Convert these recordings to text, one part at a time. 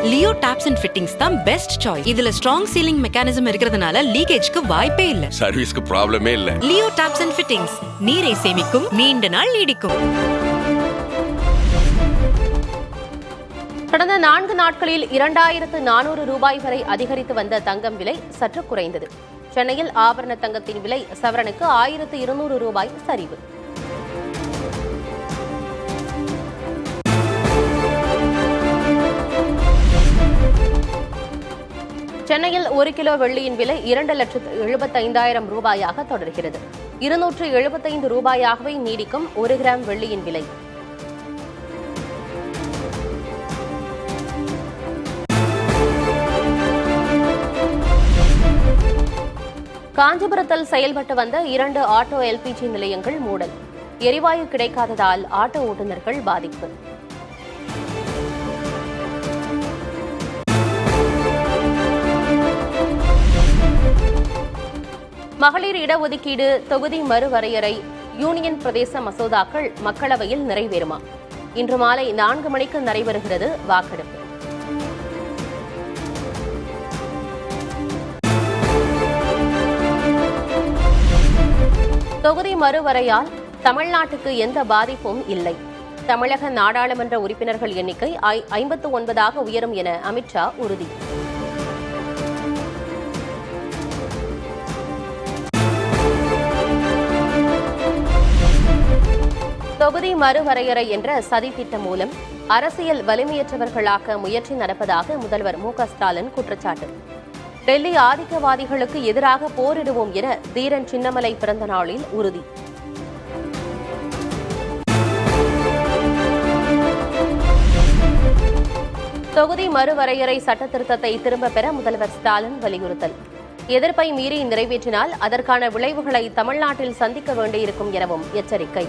Leo tops and fittings தான் best choice. இதுல strong ceiling mechanism இருக்கிறதுனால லீக்கேஜ்க்கு வாய்ப்பே இல்ல. சர்வீஸ்க்கு ப்ராப்ளமே இல்ல. லியோ டாப்ஸ் அண்ட் ஃபிட்டிங்ஸ் நீரை சேமிக்கும், நீண்ட நாள் நீடிக்கும். கடந்த 4 நாட்களில் 2400 ரூபாய் வரை அதிகரித்து வந்த தங்கம் விலை சற்று குறைந்தது. சென்னையில் ஆபரண தங்கத்தின் விலை சவரனுக்கு 1200 ரூபாய் சரிவு. சென்னையில் 1 கிலோ வெள்ளியின் விலை 2,75,000 ரூபாயாக தொடர்கிறது. 275 ரூபாயாகவே நீடிக்கும் 1 கிராம் வெள்ளியின் விலை. காஞ்சிபுரத்தில் செயல்பட்டு வந்த 2 ஆட்டோ எல்பிஜி நிலையங்கள் மூடல். எரிவாயு கிடைக்காததால் ஆட்டோ ஓட்டுநர்கள் பாதிப்பு. மகளிர் இடஒதுக்கீடு தொகுதி மறுவரையறை யூனியன் பிரதேச மசோதாக்கள் மக்களவையில் நிறைவேறுமா? இன்று மாலை 4 மணிக்கு நடைபெறுகிறது வாக்கெடுப்பு. தொகுதி மறுவரையால் தமிழ்நாட்டுக்கு எந்த பாதிப்பும் இல்லை. தமிழக நாடாளுமன்ற உறுப்பினர்கள் எண்ணிக்கை 59ஆக உயரும் என அமித்ஷா உறுதி. தொகுதி மறுவரையறை என்ற சதி திட்டம் மூலம் அரசியல் வலிமையற்றவர்களாக்க முயற்சி நடப்பதாக முதல்வர் மு.க.ஸ்டாலின் குற்றச்சாட்டு. டெல்லி ஆதிக்கவாதிகளுக்கு எதிராக போரிடுவோம் என தீரன் சின்னமலை பிறந்த நாளில் உறுதி. தொகுதி மறுவரையறை சட்டத்திருத்தத்தை திரும்பப் பெற முதல்வர் ஸ்டாலின் வலியுறுத்தல். எதிர்ப்பை மீறி நிறைவேற்றினால் அதற்கான விளைவுகளை தமிழ்நாட்டில் சந்திக்க வேண்டியிருக்கும் எனவும் எச்சரிக்கை.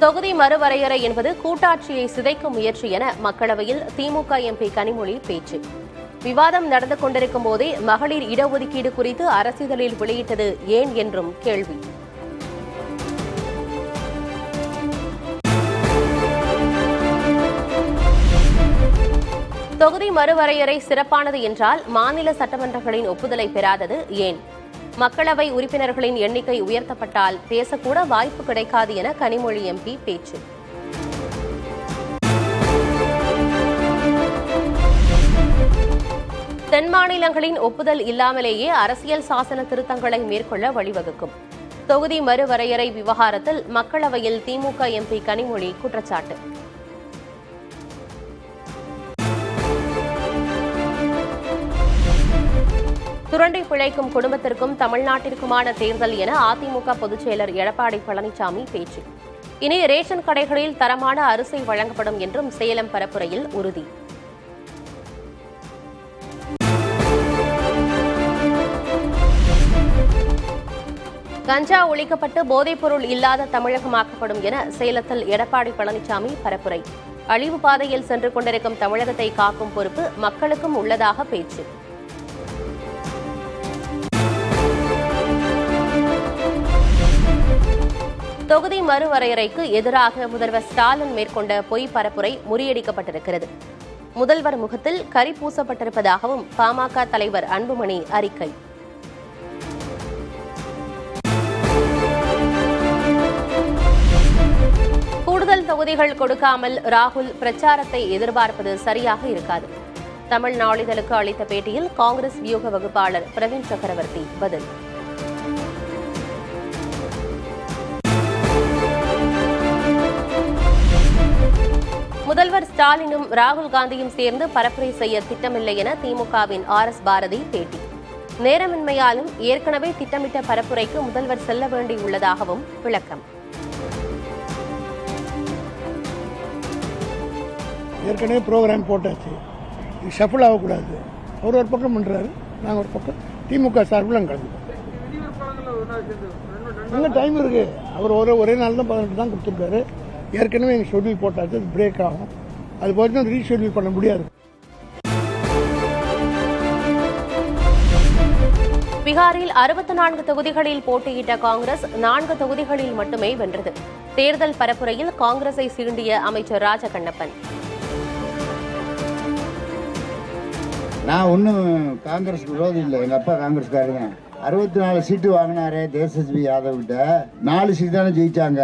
தொகுதி மறுவரையறை என்பது கூட்டாட்சியை சிதைக்கும் முயற்சி என மக்களவையில் திமுக எம்பி கனிமொழி பேச்சு. விவாதம் நடந்து கொண்டிருக்கும் போதே மகளிர் இடஒதுக்கீடு குறித்து அரசிதழில் வெளியிட்டது ஏன் என்றும் கேள்வி. தொகுதி மறுவரையறை சிறப்பானது என்றால் மாநில சட்டமன்றங்களின் ஒப்புதலை பெறாதது ஏன்? மக்களவை உறுப்பினர்களின் எண்ணிக்கை உயர்த்தப்பட்டால் பேசக்கூட வாய்ப்பு கிடைக்காது என கனிமொழி எம்பி பேச்சு. தென் மாநிலங்களின் ஒப்புதல் இல்லாமலேயே அரசியல் சாசன திருத்தங்களை மேற்கொள்ள வழிவகுக்கும். தொகுதி மறுவரையறை விவகாரத்தில் மக்களவையில் திமுக எம்பி கனிமொழி குற்றச்சாட்டு. சுரண்டை பிழைக்கும் குடும்பத்திற்கும் தமிழ்நாட்டிற்குமான தேர்தல் என அதிமுக பொதுச் செயலர் எடப்பாடி பழனிசாமி பேச்சு. இனி ரேஷன் கடைகளில் தரமான அரிசி வழங்கப்படும் என்றும் சேலம் பரப்புரையில் உறுதி. கஞ்சா ஒழிக்கப்பட்டு போதைப்பொருள் இல்லாத தமிழகமாக்கப்படும் என சேலத்தில் எடப்பாடி பழனிசாமி பரப்புரை. அழிவு பாதையில் சென்று கொண்டிருக்கும் தமிழகத்தை காக்கும் பொறுப்பு மக்களுக்கும் உள்ளதாக பேச்சு. தொகுதி மறுவரையறைக்கு எதிராக முதல்வர் ஸ்டாலின் மேற்கொண்ட பொய் பரப்புரை முறியடிக்கப்பட்டிருக்கிறது. முதல்வர் முகத்தில் கரி பூசப்பட்டிருப்பதாகவும் பாமக தலைவர் அன்புமணி அறிக்கை. கூடுதல் தொகுதிகள் கொடுக்காமல் ராகுல் பிரச்சாரத்தை எதிர்பார்ப்பது சரியாக இருக்காது. தமிழ் நாளிதழுக்கு அளித்த பேட்டியில் காங்கிரஸ் வியூக வகுப்பாளர் பிரவீன் சக்கரவர்த்தி பதில். முதல்வர் ஸ்டாலினும் ராகுல் காந்தியும் சேர்ந்து பரப்புரை செய்ய திட்டமில்லை என திமுகவின் RS பாரதி பேட்டி. நேரமின்மையாலும் ஏற்கனவே திட்டமிட்ட பரப்புரைக்கு முதல்வர் செல்ல வேண்டியுள்ளதாகவும் விளக்கம். ஏற்கனவே ப்ரோக்ராம் போட்டாச்சு, ஷஃபிள் ஆகக்கூடாது. அவர் ஒரு பக்கம் பண்ணுறாரு, நாங்கள் ஒரு பக்கம் திமுக சார்பில் அங்கே கிளம்புவோம். இன்னும் டைம் இருக்குது. அவர் ஒரே நாள் தான் 18 தான் கொடுத்துருக்காரு. ஏற்கனவே எங்கள் ஷெட்யூல் போட்டாச்சு, அது பிரேக் ஆகும். அது போய்ட்டு ரீஷெட்யூல் பண்ண முடியாது. பீகாரில் 64 தொகுதிகளில் போட்டியிட்ட காங்கிரஸ் 4 தொகுதிகளில் மட்டுமே வென்றது. தேர்தல் பரப்புரையில் காங்கிரஸை சீண்டிய அமைச்சர் ராஜகண்ணப்பன். நான் ஒன்றும் காங்கிரஸ் விரோதி இல்லை, எங்கள் அப்பா காங்கிரஸ்காரங்க. 64 சீட்டு வாங்கினாரு தேஜஸ்வி யாதவ் கிட்ட. 4 சீட்டு தானே ஜெயிச்சாங்க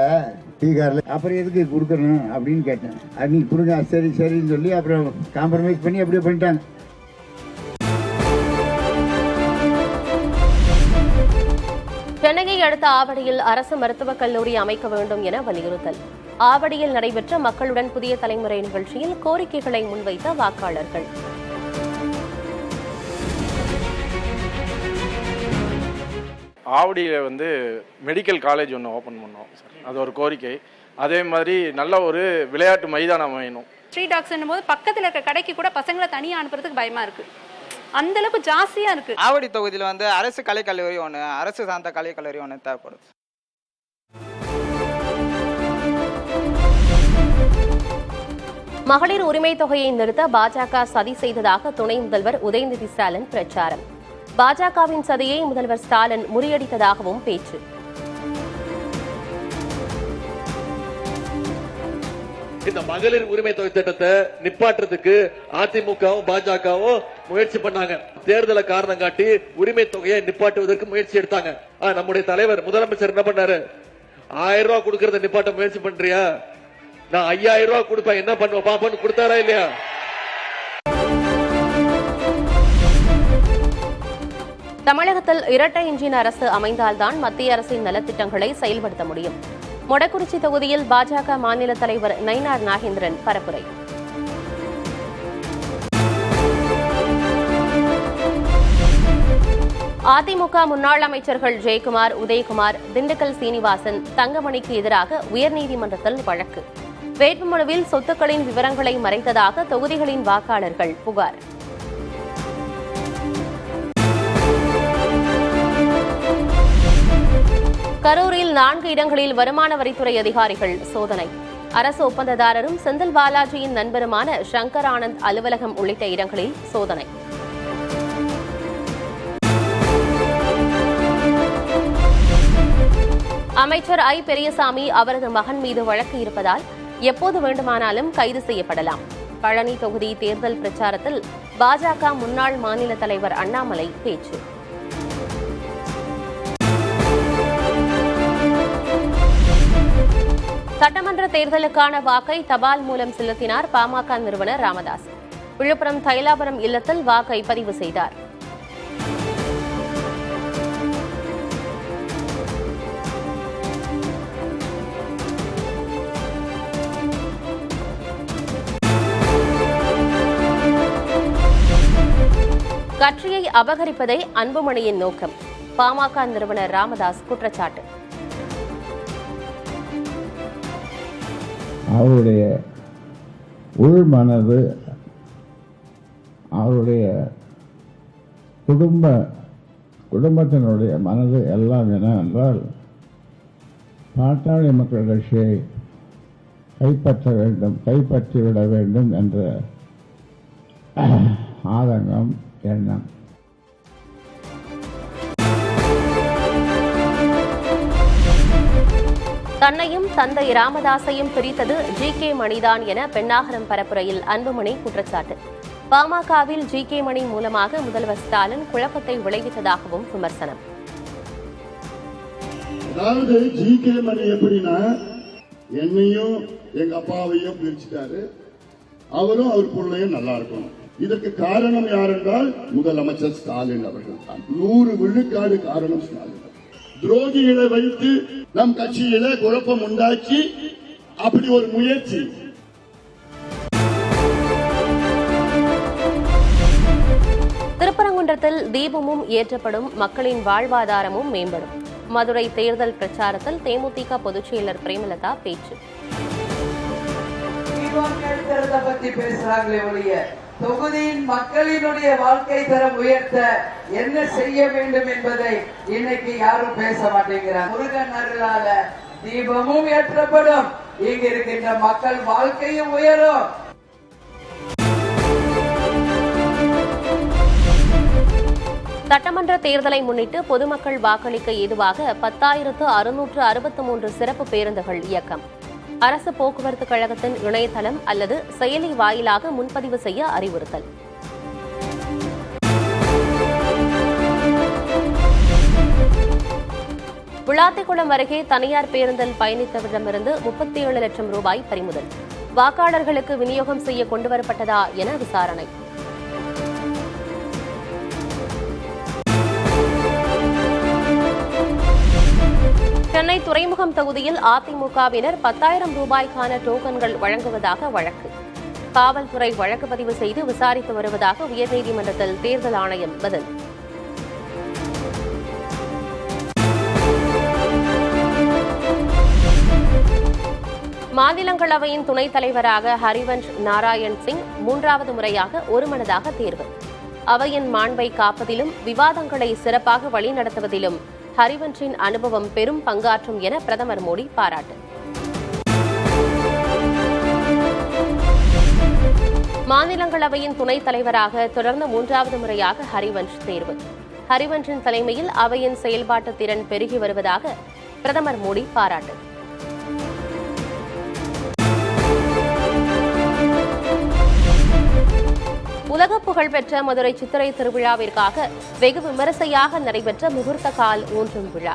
பீகாரில். அப்புறம் எதுக்கு கொடுக்கணும் அப்படின்னு கேட்டேன். அது நீ கொடுங்க, சரி சரின்னு சொல்லி அப்புறம் காம்ப்ரமைஸ் பண்ணி அப்படியே பண்ணிட்டாங்க. சென்னையை அடுத்த ஆவடியில் அரசு மருத்துவக் கல்லூரி அமைக்க வேண்டும் என வலியுறுத்தல். ஆவடியில் நடைபெற்ற மக்களுடன் புதிய தலைமுறை நிகழ்ச்சியில் கோரிக்கைகளை முன்வைத்த வாக்காளர்கள். ஆவடியில் மெடிக்கல் காலேஜ் ஒன்று ஓப்பன் பண்ணோம் சார், அது ஒரு கோரிக்கை. அதே மாதிரி நல்ல ஒரு விளையாட்டு மைதானம் வேணும். ஸ்ட்ரீட் டாக்ஸ்ன்னும் போது பக்கத்தில் இருக்க கடைக்கு கூட பசங்களை தனியாக அனுப்புறதுக்கு பயமா இருக்கு, அந்த அளவுக்கு ஜாஸ்தியா இருக்கு. ஆவடி தொகுதியில் அரசு கலைக்கல்லூரி ஒன்று, அரசு சார்ந்த கலைக்கல்லூரி ஒன்று தேவைப்படுது. மகளிர் உரிமை தொகையை நிறுத்த பாஜக சதி செய்ததாக துணை முதல்வர் உதயநிதி ஸ்டாலின் பிரச்சாரம். பாஜகவின் சதியை முதல்வர் ஸ்டாலின் முறியடித்ததாகவும் பேச்சு. இந்த மகளிர் உரிமை தொகை திட்டத்தை நிப்பாட்டுறதுக்கு அதிமுகவும் பாஜகவும் முயற்சி பண்ணாங்க. தேர்தலை காரணம் காட்டி உரிமை தொகையை நிப்பாட்டுவதற்கு முயற்சி எடுத்தாங்க. நம்முடைய தலைவர் முதலமைச்சர் என்ன பண்ணாரு? 1000 ரூபாய் கொடுக்கறத நிப்பாட்ட முயற்சி பண்றியா, நான் 5000 ரூபாய் கொடுப்பேன், என்ன பண்ணுவ பாப்பான்னு கொடுத்தாரா இல்லையா? தமிழகத்தில் இரட்டை இன்ஜின் அரசு அமைந்தால்தான் மத்திய அரசின் நலத்திட்டங்களை செயல்படுத்த முடியும். மொடக்குறிச்சி தொகுதியில் பாஜக மாநில தலைவர் நயினார் நாகேந்திரன் பரப்புரை. அதிமுக முன்னாள் அமைச்சர்கள் ஜெயக்குமார், உதயகுமார், திண்டுக்கல் சீனிவாசன், தங்கமணிக்கு எதிராக உயர்நீதிமன்றத்தில் வழக்கு. வேட்புமனுவில் சொத்துக்களின் விவரங்களை மறைத்ததாக தொகுதிகளின் வாக்காளர்கள் புகார். கரூரில் 4 இடங்களில் வருமான வரித்துறை அதிகாரிகள் சோதனை. அரசு ஒப்பந்ததாரரும் செந்தில் பாலாஜியின் நண்பருமான சங்கர் ஆனந்த் அலுவலகம் உள்ளிட்ட இடங்களில் சோதனை. அமைச்சர் ஐ பெரியசாமி அவரது மகன் மீது வழக்கு இருப்பதால் எப்போது வேண்டுமானாலும் கைது செய்யப்படலாம். பழனி தொகுதி தேர்தல் பிரச்சாரத்தில் பாஜக முன்னாள் மாநில தலைவர் அண்ணாமலை பேச்சு. சட்டமன்ற தேர்தலுக்கான வாக்கை தபால் மூலம் செலுத்தினார் பாமக நிறுவனர் ராமதாஸ். விழுப்புரம் தைலாபுரம் இல்லத்தில் வாக்கை பதிவு செய்தார். கட்சியை அபகரிப்பதே அன்புமணியின் நோக்கம். பாமக நிறுவனர் ராமதாஸ் குற்றச்சாட்டு. அவருடைய உள்மனது, அவருடைய குடும்பத்தினுடைய மனது எல்லாம் என்னவென்றால் பாட்டாளி மக்கள் கட்சியை கைப்பற்றிவிட வேண்டும் என்ற ஆதங்கம், எண்ணம். தன்னையும் தந்தை ராமதாசையும் பிரித்தது ஜி.கே. மணிதான் என பெண்ணாகரம் பரப்புரையில் அன்புமணி குற்றச்சாட்டு. பாமகவில் ஜி.கே. மணி மூலமாக முதல்வர் ஸ்டாலின் குழப்பத்தை விளைவித்ததாகவும் விமர்சனம். அதாவது ஜி.கே. மணி எப்படின்னா, என்னையும் எங்க அப்பாவையும் பிரிச்சுட்டாரு, அவரும் அவர் பிள்ளையும் நல்லா இருக்கணும். இதற்கு காரணம் யார் என்றால் முதலமைச்சர் ஸ்டாலின் அவர்கள் தான். 100 விழுக்காடு காரணம் ஸ்டாலின். துரோகிகளை வைத்து நம் கட்சியில குழப்பம் உண்டாக்கி அப்படி ஒரு முயற்சி. திருப்பரங்குன்றத்தில் தீபமும் ஏற்றப்படும், மக்களின் வாழ்வாதாரமும் மேம்படும். மதுரை தேர்தல் பிரச்சாரத்தில் தேமுதிக பொதுச் செயலர் பிரேமலதா பேச்சு. தொகுதியின் மக்களினுடைய வாழ்க்கை தரம் உயர்த்த என்ன செய்ய வேண்டும் என்பதை இன்னைக்கு யாரும் பேச மாட்டேங்கிறார். முருகன் அருளால தீபமும் ஏற்றப்படும், இங்க இருக்கின்ற மக்கள் வாழ்க்கையும் உயரும். சட்டமன்ற தேர்தலை முன்னிட்டு பொதுமக்கள் வாக்களிக்க ஏதுவாக 10,663 சிறப்பு பேருந்துகள் இயக்கம். அரசு போக்குவரத்து கழகத்தின் இணையதளம் அல்லது செயலி வாயிலாக முன்பதிவு செய்ய அறிவுறுத்தல். விளாத்திக்குளம் அருகே தனியார் பேருந்தில் பயணித்தவரிடமிருந்து 37 லட்சம் ரூபாய் பறிமுதல். வாக்காளர்களுக்கு விநியோகம் செய்ய கொண்டுவரப்பட்டதா என விசாரணை. சென்னை துறைமுகம் தொகுதியில் அதிமுகவினர் 10,000 ரூபாய்க்கான டோக்கன்கள் வழங்குவதாக வழக்கு. காவல்துறை வழக்கு பதிவு செய்து விசாரித்து வருவதாக உயர்நீதிமன்றத்தில் தேர்தல் ஆணையம் பதில். மாநிலங்களவையின் துணைத் தலைவராக ஹரிவன்ஷ் நாராயண் சிங் 3வது முறையாக ஒருமனதாக தேர்வு. அவையின் மாண்பை காப்பதிலும் விவாதங்களை சிறப்பாக வழிநடத்துவதிலும் ஹரிவன்ஷின் அனுபவம் பெரும் பங்காற்றும் என பிரதமர் மோடி பாராட்டு. மாநிலங்களவையின் துணைத் தலைவராக தொடர்ந்து 3வது முறையாக ஹரிவன்ஷ் தேர்வு. ஹரிவன்ஷின் தலைமையில் அவையின் செயல்பாட்டு திறன் பெருகி வருவதாக பிரதமர் மோடி பாராட்டு. உலக புகழ்பெற்ற மதுரை சித்திரை திருவிழாவிற்காக வெகு விமரிசையாக நடைபெற்ற முகூர்த்த கால் ஊன்றும் விழா.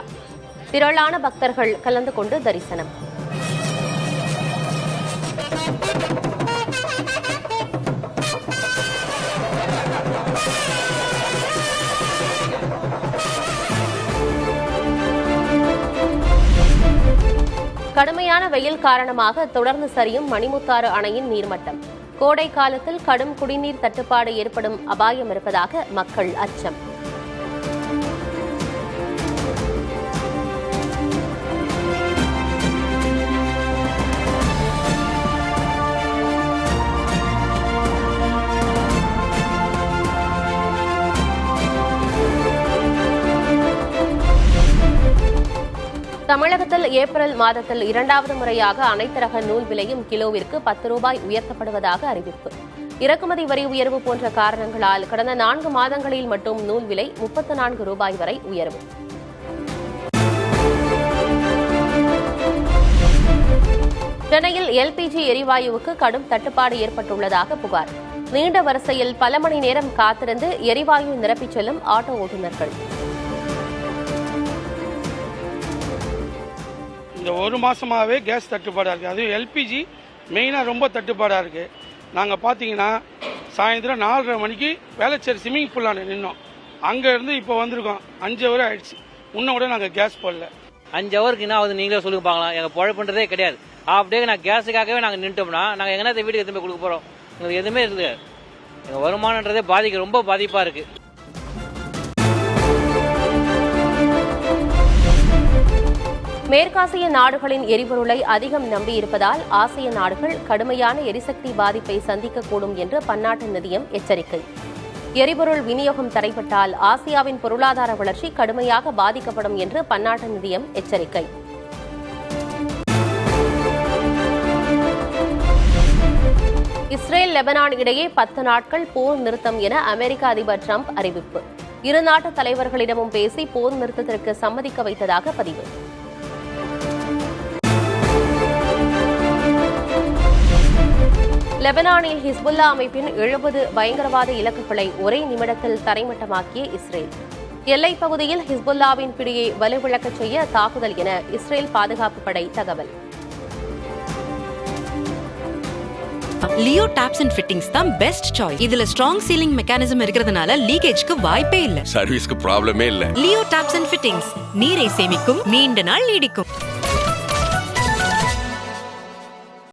திரளான பக்தர்கள் கலந்து கொண்டு தரிசனம். கடுமையான வெயில் காரணமாக தொடர்ந்து சரியும் மணிமுத்தாறு அணையின் நீர்மட்டம். கோடை காலத்தில் கடும் குடிநீர் தட்டுப்பாடு ஏற்படும் அபாயம் இருப்பதாக மக்கள் அச்சம். தமிழகத்தில் ஏப்ரல் மாதத்தில் 2வது முறையாக அனைத்து ரக நூல் விலையும் கிலோவிற்கு 10 ரூபாய் உயர்த்தப்படுவதாக அறிவிப்பு. இறக்குமதி வரி உயர்வு போன்ற காரணங்களால் கடந்த 4 மாதங்களில் மட்டும் நூல் விலை 34 ரூபாய் வரை உயர்வு. சென்னையில் எல்பிஜி எரிவாயுவுக்கு கடும் தட்டுப்பாடு ஏற்பட்டுள்ளதாக புகார். நீண்ட வரிசையில் பல மணி நேரம் காத்திருந்து எரிவாயு நிரப்பிச் செல்லும் ஆட்டோ ஓட்டுநர்கள். இந்த ஒரு மாதமாகவே கேஸ் தட்டுப்பாடாக இருக்குது. அதுவும் எல்பிஜி மெயினாக ரொம்ப தட்டுப்பாடாக இருக்குது. நாங்கள் பார்த்தீங்கன்னா சாயந்தரம் 4:30 மணிக்கு வேளச்சேரி ஸ்விம்மிங் பூலான நின்னோம். அங்கேருந்து இப்போ வந்திருக்கோம். 5 ஹவர் ஆயிடுச்சு. இன்னும் கூட நாங்கள் கேஸ் போடல. 5 ஹவருக்கு என்ன ஆகுது நீங்களே சொல்லுங்க பார்க்கலாம். எங்கள் பொழப்புன்றதே கிடையாது. அப்படியே நான் கேஸுக்காகவே நாங்கள் நின்ட்டோம்னா நாங்கள் எங்கன்னா வீட்டுக்கு எதுவுமே கொடுக்க போகிறோம். எங்களுக்கு எதுவுமே இருக்குது. எங்கள் வருமானன்றதே ரொம்ப பாதிப்பாக இருக்குது. மேற்காசிய நாடுகளின் எரிபொருளை அதிகம் நம்பியிருப்பதால் ஆசிய நாடுகள் கடுமையான எரிசக்தி பாதிப்பை சந்திக்கக்கூடும் என்று பன்னாட்டு நிதியம் எச்சரிக்கை. எரிபொருள் விநியோகம் தடைபட்டால் ஆசியாவின் பொருளாதார வளர்ச்சி கடுமையாக பாதிக்கப்படும் என்று பன்னாட்டு நிதியம் எச்சரிக்கை. இஸ்ரேல் லெபனான் இடையே 10 நாட்கள் போர் நிறுத்தம் என அமெரிக்க அதிபர் டிரம்ப் அறிவிப்பு. இரு நாட்டு தலைவர்களிடமும் பேசி போர் நிறுத்தத்திற்கு சம்மதிக்க வைத்ததாக பதிவு. லெபனானில் ஹிஸ்புல்லா அமைப்பின் 70 பயங்கரவாத இலக்குகளை ஒரே நிமிடத்தில் தரைமட்டமாக்கிய இஸ்ரேல். எல்லைப் பகுதியில் ஹிஸ்புல்லாவின் பிடியை வலுவிழக்கச் செய்ய தாக்குதல் என இஸ்ரேல் பாதுகாப்பு படை தகவல். லியோ டாப்ஸ் அண்ட் ஃபிட்டிங்ஸ் தான் பெஸ்ட் சாய்ஸ். இதுல ஸ்ட்ராங் சீலிங் மெக்கானிசம் இருக்கிறதுனால லீக்கேஜ்க்கு வாய்ப்பே இல்ல. சர்வீஸ்க்கு ப்ராப்ளமே இல்ல. லியோ டாப்ஸ் அண்ட் ஃபிட்டிங்ஸ் நீரை சேமிக்கும், நீண்ட நாள் நீடிக்கும்.